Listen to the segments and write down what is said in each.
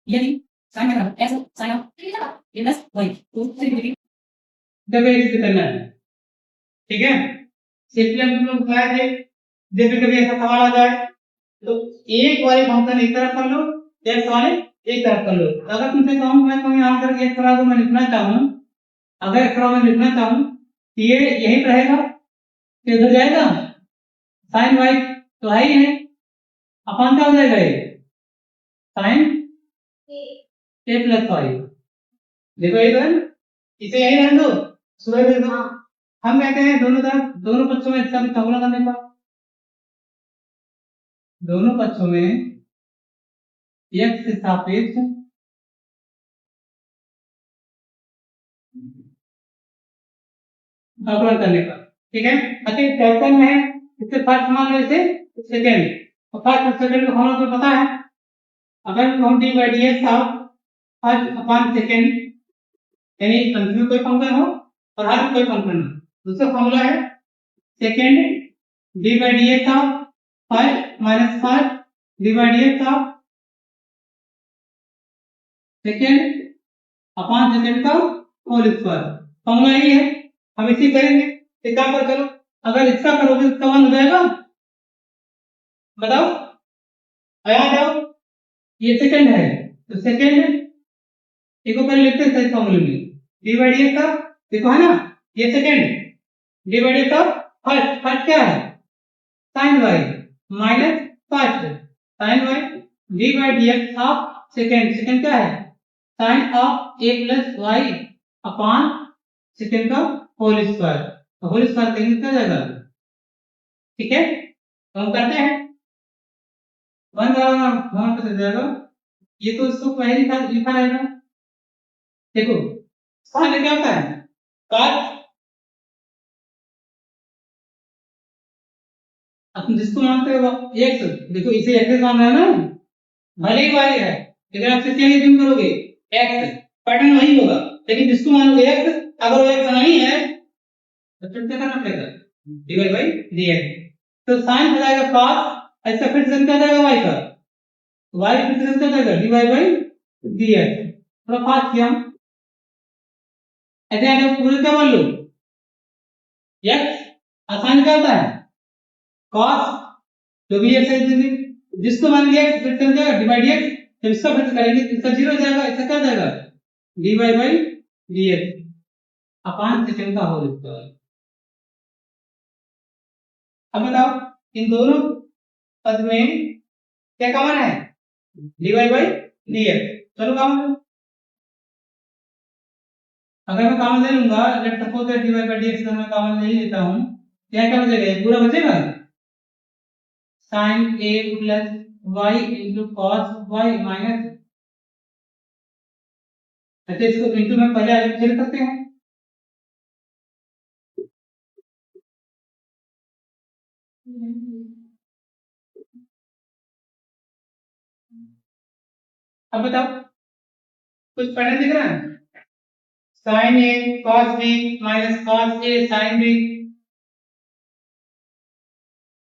यदि साइन का बराबर x sine of a plus y तो सिंपली जब ऐसे करना है, ठीक है। सिंपली हम लोग बताए थे, जब कभी ऐसा सवाल आ जाए तो एक वाले फंक्शन एक तरफ कर लो, x वाले एक तरफ कर लो। तो अगर तुमसे कहूं मैं तुम्हें यहां पर x वाला को मैं लिखना चाहूं, अगर x वाला मैं लिखना चाहूं तो ये यही रहेगा, ये इधर जाएगा, साइन y तो है ही है, अपन क्या हो जाएगा ये साइन a प्लस y। देखो ये तो है ना, इसे यही रहने दो, सुबह दे दो। हम कहते हैं दोनों तरफ दोनों पक्षों में इसका भी फॉर्मूला करने का, दोनों पक्षों में x के सापेक्ष अवकलन करने का, ठीक है। अच्छा क्वेश्चन में है, इससे फर्स्ट मान लो, इसे सेकंड, और फर्स्ट और सेकंड का फॉर्मूला तो पता है। अगर हम D by D x of first upon second, यानी अंत में कोई फंक्शन हो और हर में कोई फंक्शन हो, दूसरा फॉर्मूला है second D by D x of first minus first D by D x of second upon second का होल स्क्वायर। फॉर्मूला यही है, हम इसी करेंगे। एक काम कर, चलो अगर इसका करोगे तो इसका मान हो जाएगा, बताओ, आ जाओ। ये सेकंड है तो सेकंड एक को पहले लिखते हैं सही फॉर्मूले में, डी बाई डी एक्स का, देखो है ना, ये second D by D x का फर्स्ट, फर्स्ट क्या है sin y minus first sin y D by D x of second, second क्या है sin of a plus y upon second का होल स्क्वायर, तो होल स्क्वायर करेंगे क्या जाएगा, ठीक है। तो हम करते हैं वन वन कैसे जाएगा, ये तो इसको पहले लिखा लिखा रहेगा। देखो sin क्या होता है cos, तुम जिसको मानते हो x, देखो इसे x मान रहा है ना, भले ही y है लेकिन आप किसके लिए जिम करोगे x, पैटर्न वही होगा, लेकिन जिसको मानोगे x, अगर वो x नहीं है तो फिर क्या करना पड़ेगा डिवाइड बाय dx। तो sin हो जाएगा cos, ऐसा फिर से क्या जाएगा y का, y फिर से क्या जाएगा डिवाइड बाय dx। थोड़ा फास्ट किया हम, ऐसे आगे पूरे क्या मान लो x, आसान क्या होता है cos, जो भी x है जिसको मान लिया फिर से क्या डिवाइड dx, जब इसका फिर करेंगे इसका जीरो हो जाएगा, इसका क्या जाएगा dy by dx upon second का होल स्क्वायर। अब बताओ इन दोनों पद में क्या कॉमन है dy बाय dx, चलो कॉमन, अगर मैं कॉमन ले लूंगा, let suppose that dy by dx का मैं कॉमन नहीं लेता हूं, क्या बचेगा, ये पूरा बचेगा sin a plus y into cos y minus, अच्छा इसको इंटू में पहले आगे चल सकते हैं, अब बताओ कुछ पैटर्न दिख रहा है, sin a cos b minus cos a sin b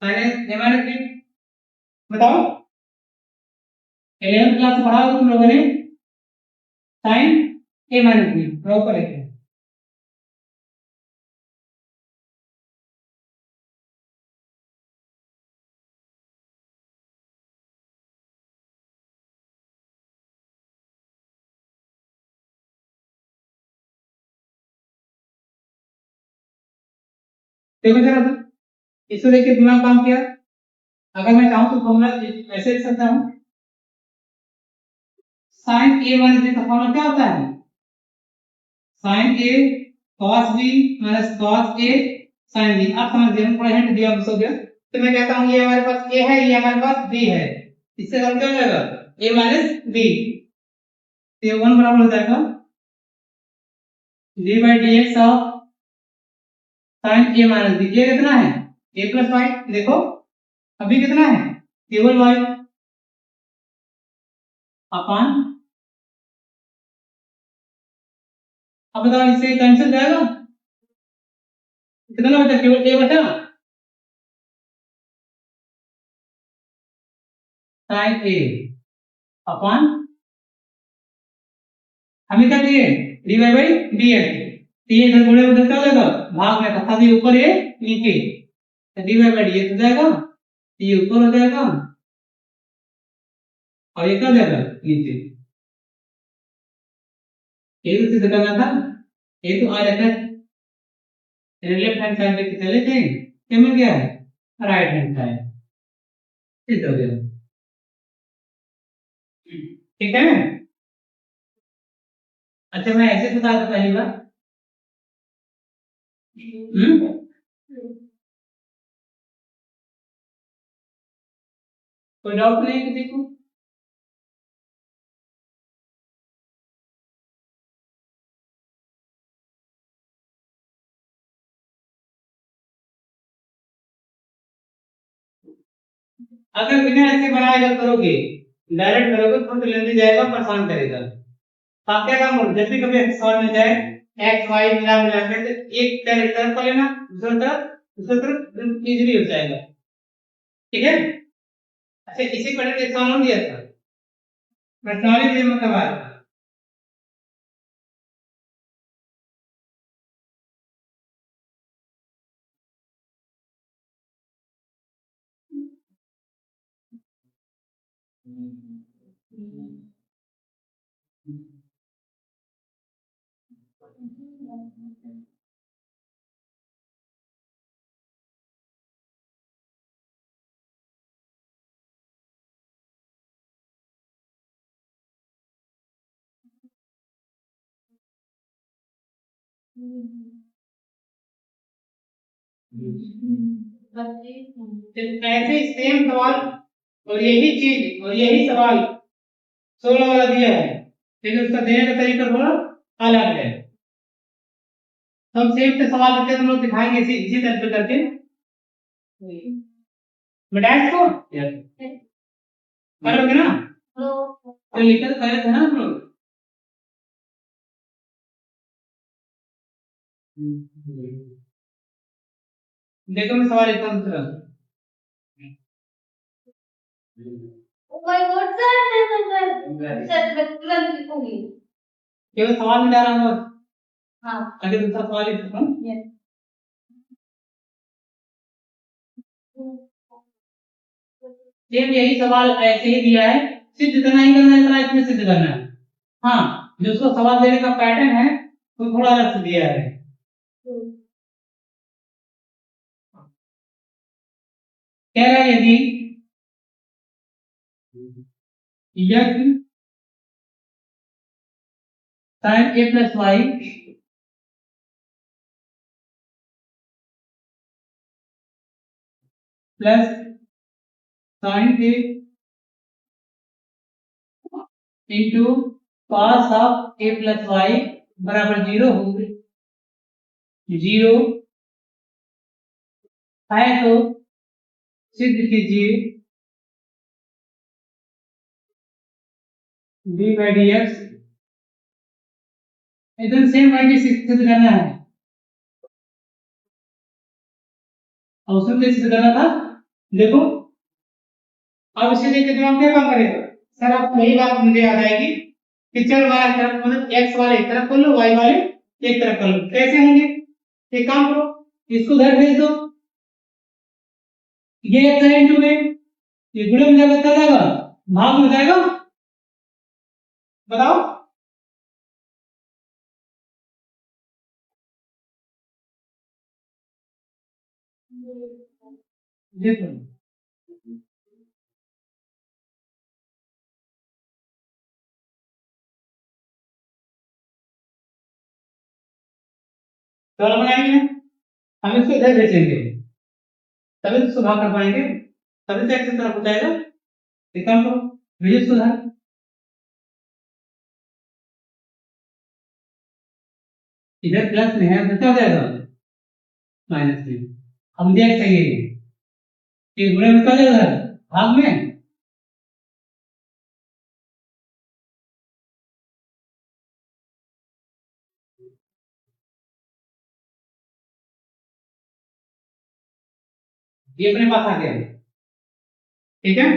minus a minus b। बताओ 11th क्लास में पढ़ा होगा तुम लोगों ने sin a minus b, proper है। देखो जरा सा, इसको देख के दिमाग काम किया, अगर मैं चाहूं तो फॉर्मूला ऐसे लिख सकता हूं, sin a माइनस b का फॉर्मूला क्या होता है sin a cos b minus cos a sin b। आप समझ गए, थोड़ा हिंट दिया हो गया। तो मैं कहता हूं ये हमारे पास a है, ये हमारे पास b है, इससे हम क्या हो जाएगा a माइनस b, तो ये 1 बराबर हो जाएगा d by dx of sin a minus b। ये कितना है a प्लस y, देखो अभी कितना है केवल y अपान, अब बताओ इससे कैंसिल जाएगा, कितना बचा केवल a बचा, sin a अपान हमें क्या चाहिए dy बाई dx। तो ये इधर गुणे उधर क्या हो जाएगा भाग में तथा ये ऊपर ये नीचे तो dy बाई dx हो जाएगा ये ऊपर हो जाएगा और ये क्या हो जाएगा नीचे। ये तो सिद्ध करना था ये तो आ जाता है लेफ्ट हैंड साइड पे चले थे क्या मिल गया है राइट हैंड साइड सिद्ध हो गया। ठीक है। अच्छा मैं ऐसे बता दूं पहली बार। हम्म कोई डाउट नहीं किसी को। अगर बिना ऐसे बनाएगा करोगे डायरेक्ट करोगे तो लेने जाएगा परेशान करेगा। तो आप क्या काम करो जब भी कभी सवाल में जाए एक्स वाई मिला मिला के तो एक डायरेक्ट तरफ को लेना दूसरी तरफ इजीली हो जाएगा। ठीक है। अच्छा इसी पर एक सवाल दिया था प्रश्नावली में मतलब आया था। तो ऐसे सेम सवाल और यही सवाल 16 वाला दिया है लेकिन उसका देने का तरीका थोड़ा अलग है। हम सेम से सवाल करके हम लोग दिखाएंगे इसी तरह से करके मिटाएस को करोगे ना तो लिखकर करे थे ना हम लोग। देखो मैं सवाल लिखता हूँ दूसरा। ओ माय गॉड सर तुरंत लिखूंगी केवल सवाल मिटा रहा हूँ बस। हाँ आगे दूसरा सवाल लिख सकता हूँ। सेम यही सवाल ऐसे ही दिया है सिद्ध करना ही करना है इतना इसमें सिद्ध करना है। हाँ जो उसको सवाल देने का पैटर्न है वो थोड़ा अलग से दिया है। कह रहा है यदि यज्ञ sin a plus y plus sin a into cos of a plus y बराबर 0 होंगे 0 है तो सिद्ध कीजिए d by dx एकदम सेम वही सिद्ध करना है और उसमें क्या सिद्ध करना था देखो। अब इसे लेकर दिमाग क्या काम करेगा सर आप वही बात मुझे याद आएगी कि चल वाला तरफ मतलब x वाले एक तरफ कर लो y वाले एक तरफ कर लो कैसे होंगे एक काम करो इसको उधर भेज दो ये x है इनटू में ये गुणे में जाएगा क्या जाएगा भाग में जाएगा बताओ। देखो चलो बनाएंगे हम इसको इधर भेजेंगे तभी तो सुधार कर पाएंगे तभी तो x की तरफ हो जाएगा एक काम करो भेजो सुधार इधर प्लस में है तो क्या हो जाएगा माइनस में हम देख चाहिए ये गुणे में क्या जाएगा भाग में ये अपने पास आ गया ठीक है।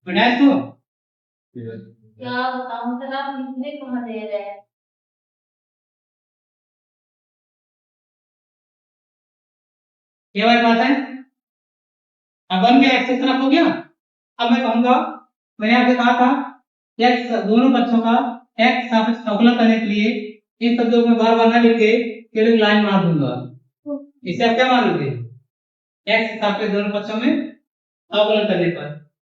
बढ़ाया तो क्या बताऊं सर, आप इतने कहाँ दे रहे हैं। ये वाली बात है। अब वन में एक्स तरफ हो गया। अब मैं कहूंगा, मैंने आपसे कहा था एक्स दोनों पक्षों का एक्स सापेक्ष अवकलन करने के लिए इन शब्दों में बार बार न लिख के केवल लाइन मार दूंगा। इसे आप क्या मानोगे? एक्स सापेक्ष दोनों पक्षों में अवकलन करने पर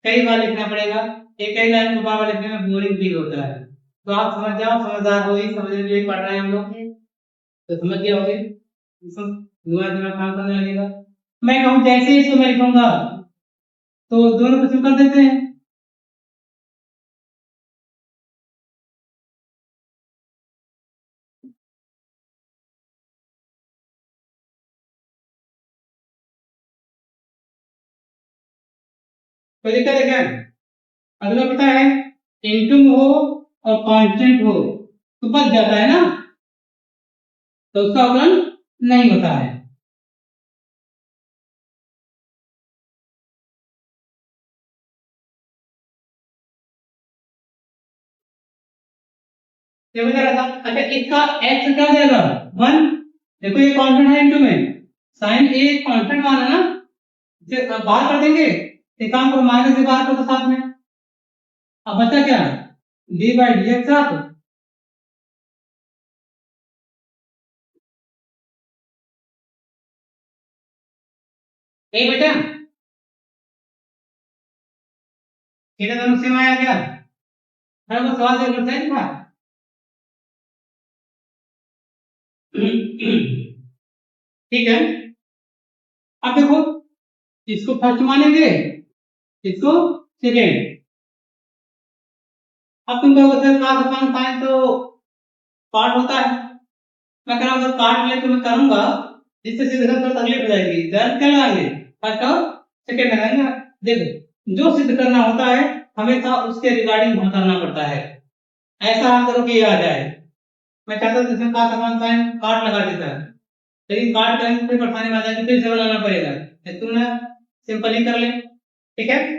कई बार लिखना पड़ेगा। एक ही लाइन को बार बार लिखने में बोरिंग फील होता है। तो आप समझ जाओ, समझदार हो ही, समझने के लिए पढ़ रहे हैं हम लोग, तो समझ गए होगे। दिमाग दिमाग काम करने लगेगा। मैं कहूँ जैसे ही इसको मैं लिखूंगा तो दोनों पक्षों कर देते हैं। कोई दिक्कत है क्या? अगला पता है, इनटू हो और कांस्टेंट हो तो बच जाता है ना, तो उसका अवकलन नहीं होता है। ये बता रहा था। अच्छा, इसका x क्या हो जाएगा? 1। देखो ये कांस्टेंट है इनटू में, साइन ए कांस्टेंट माना ना, इसे बाहर कर देंगे। एक काम करो, माइनस से बाहर कर दो साथ में। अब बचा क्या? डी बाई डी एक्स साथ। ए बेटा, ये दोनों सेम आया क्या? हर वो सवाल से करता है क्या? ठीक है। अब देखो, इसको फर्स्ट मानेंगे, इसको सेकेंड। अब तुम कहोगे सर cos अपॉन sin तो पार्ट होता है। मैं कह रहा हूं अगर काट ले तो मैं करूंगा, जिससे सीधे सीधे तकलीफ हो जाएगी। दर्द क्या लगाएंगे? फर्स्ट और सेकेंड लगाएंगे। देखो, जो सिद्ध करना होता है हमेशा उसके रिगार्डिंग हम करना पड़ता है। ऐसा हम करो कि ये आ जाए। मैं चाहता हूं जिसमें cos अपॉन sin काट लगा देता है, लेकिन काट करेंगे तो फिर परेशानी में आ जाएगी, फिर से बनाना पड़ेगा। तुम ना सिंपल ही कर ले, ठीक है।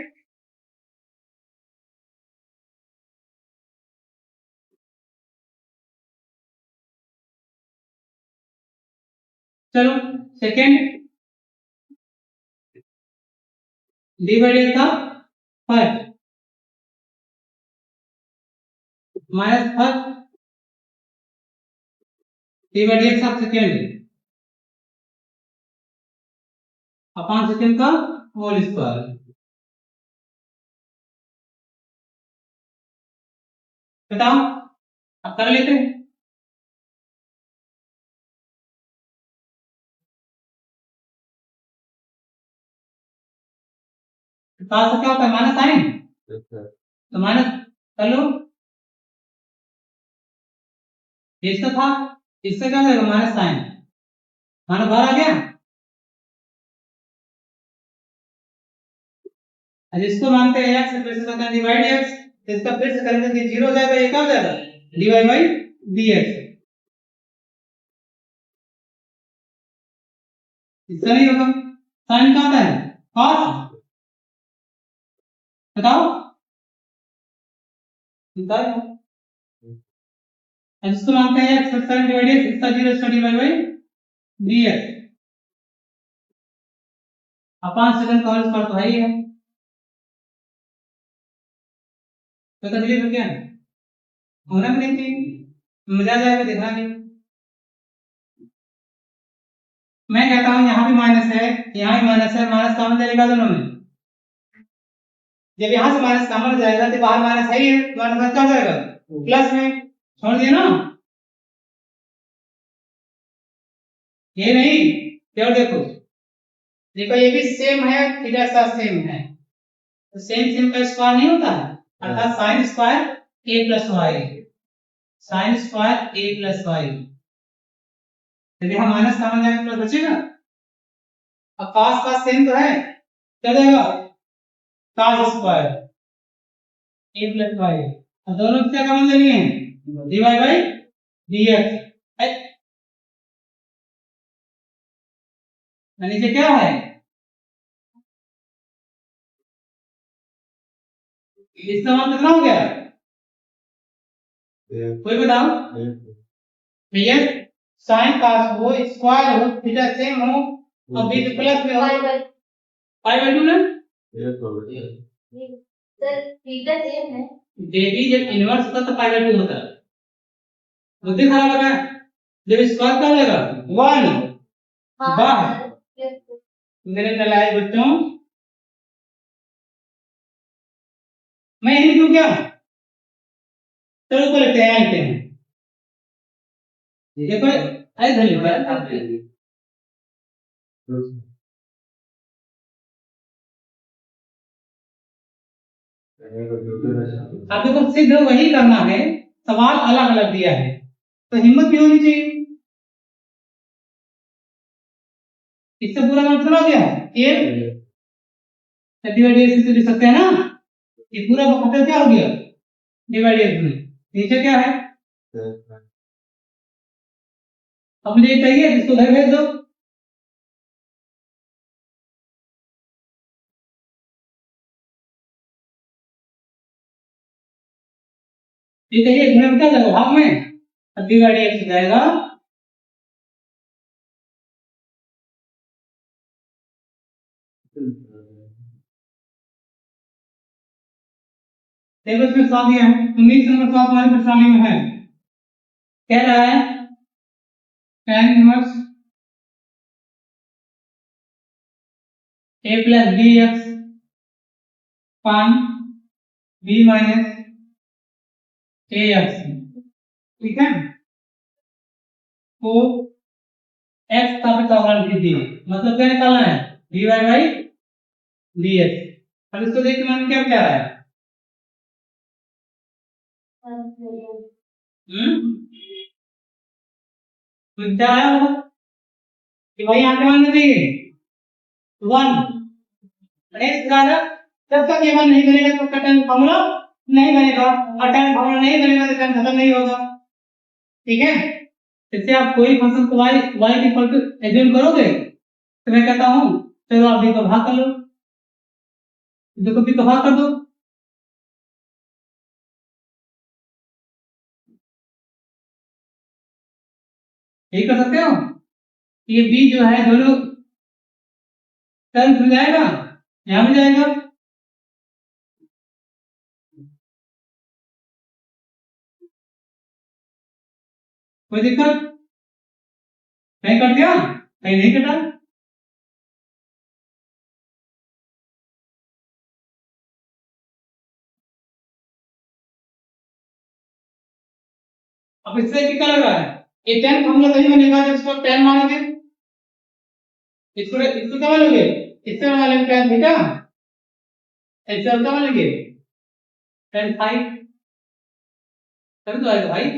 चलो, सेकेंड डिवाइडेड था फर्स्ट माइनस फर्स्ट डिवाइडेड था सेकेंड अपॉन सेकेंड का होल स्क्वायर। बताओ, अब कर लेते हैं। पास क्या होता है? माइनस साइन, तो माइनस कर लो। ये इसका था, इसका क्या हो जाएगा? माइनस साइन, माइनस बाहर आ गया। अब इसको मानते हैं एक्स, फिर से करते हैं डिवाइड एक्स, इसका फिर से करेंगे कि जीरो हो जाएगा, ये क्या हो जाएगा? dy by dx। इसका नहीं होगा, साइन का आता है cos। बताओ, बताओ। अब इसको मानते हैं एक्स, साइन डिवाइड एक्स, इसका जीरो, इसका dy by dx upon second का होल स्क्वायर तो है ही है। तो तकलीफ है क्या? होना भी नहीं चाहिए, मजा आ जाएगा देखना भी। मैं कहता हूं यहाँ भी माइनस है, यहाँ भी माइनस है, माइनस कॉमन जाएगा दोनों में। जब यहाँ से माइनस कॉमन जाएगा तो बाहर माइनस है ही है, माइनस क्या हो जाएगा? प्लस में छोड़ दिया ना, ये नहीं। क्या देखो, देखो ये भी सेम है, थीटा का सेम है, तो सेम सेम का स्क्वायर नहीं होता है, अर्थात sine square a plus y, sine square a plus y. यदि हम माइनस कॉमन जाएगा प्लस बचेगा। अब cos का सेम तो है, क्या जाएगा? cos square a plus y, और दोनों क्या कॉमन लेनी है? dy by dx। नीचे क्या है? इसका मान कितना हो गया कोई बताओ भैया साइन cos हो स्क्वायर हो थीटा सेम हो और बीच प्लस में हो पाई बाय 2 ना सर थीटा सेम है। देवी जब इनवर्स होता तो पाई बाय 2 होता बुद्धि खराब लगा जब स्क्वायर का होगा 1 हाँ बाहर सर मेरे नलायक बच्चों मैं यही क्यों क्या चलो को लेते हैं आते हैं देखो ऐसे धन्यवाद आप देखो सिद्ध वही करना है सवाल अलग अलग दिया है तो हिम्मत भी होनी चाहिए इससे पूरा नाम सुना गया ये डिवाइडेड से लिख सकते हैं ना ये पूरा बखतर क्या हो गया डिवाइडेड में नीचे क्या है अब मुझे ये चाहिए इसको घर भेज दो ये चाहिए गुणे में क्या जाएगा भाग में अब डिवाइडेड से जाएगा देखो इसमें साथ दिया है 19 नंबर साथ हमारी प्रश्नावली में है कह रहा है tan inverse a plus B X upon b minus A X ठीक है तो x का भी अवकलन कीजिए मतलब क्या निकालना है dy बाई dx अब इसको देखिए मन क्या क्या रहा है तो क्या आया होगा कि भाई यहाँ पे मान दीजिए 1 नेक्स्ट गाना जब तक ये मान नहीं बनेगा तो टन फॉर्मूला नहीं बनेगा और टन फॉर्मूला नहीं बनेगा तो टन खत्म नहीं होगा ठीक है इससे आप कोई फंक्शन को y y equal to assume करोगे तो मैं कहता हूं चलो आप b को भाग कर लो देखो b को भाग कर दो यही कर सकते हो ये b जो है दोनों टर्म खुल जाएगा यहां भी जाएगा कोई दिक्कत कहीं कट गया कहीं नहीं कटा अब इससे क्या लग रहा है ये tan फॉर्मूला तभी बनेगा जब इसको tan मानोगे इसको इसको क्या मानोगे इससे मानोगे tan थीटा ऐसे क्या मानोगे tan फाई तभी तो आएगा भाई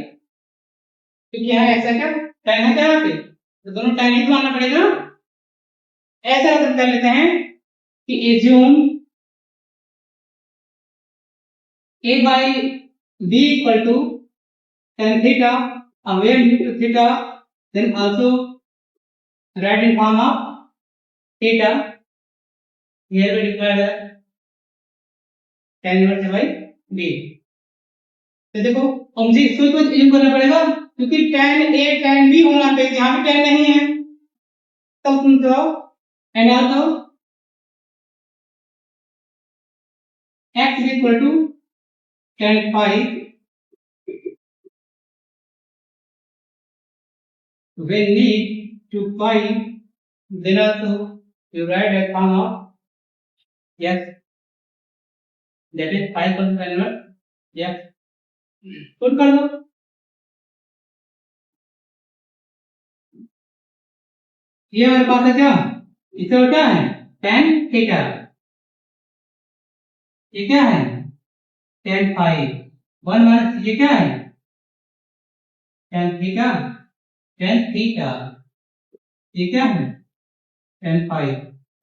क्योंकि यहाँ ऐसा क्या tan है क्या यहाँ पे तो दोनों tan ही तो मानना पड़ेगा ना ऐसा हम कर लेते हैं कि assume a by b equal to tan theta and where theta then also write in form of theta here we declare that tan inverse by b तो देखो अब मुझे इसको तो एज्यूम करना पड़ेगा क्योंकि tan a tan b होना चाहिए यहाँ पे tan नहीं है तब तुम जाओ and also x is equal to tan phi when need to phi then also you write a form of x that is phi equal to inverse x put कर दो ये हमारे पास है क्या इसे क्या है tan थीटा ये क्या है tan phi 1 माइनस ये क्या है tan थीटा ये क्या है tan phi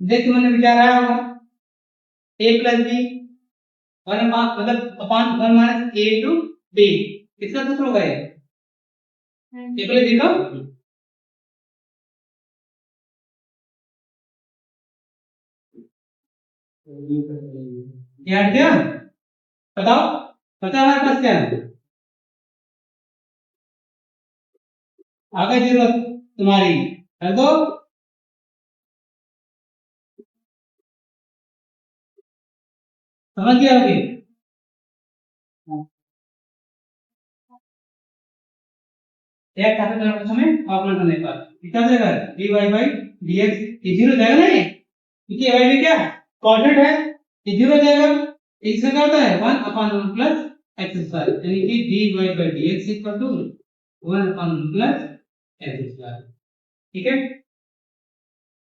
देखिए मैंने विचार आया होगा a प्लस b 1 मतलब upon 1 minus a to b किसका सूत्र होगा ये पहले देखो याद किया बताओ बचा हमारे पास क्या है आगे जरूरत तुम्हारी कर दो समझ गया होगी एक खाते तरफ हमें ऑपरेट करने पर कितना देगा dy by dx ये जीरो जाएगा ना ये क्योंकि ये y भी क्या कांस्टेंट है ये जीरो जाएगा इससे क्या होता है 1 upon 1 plus x square यानी कि dy by dx equal to 1 upon 1 plus x square ठीक है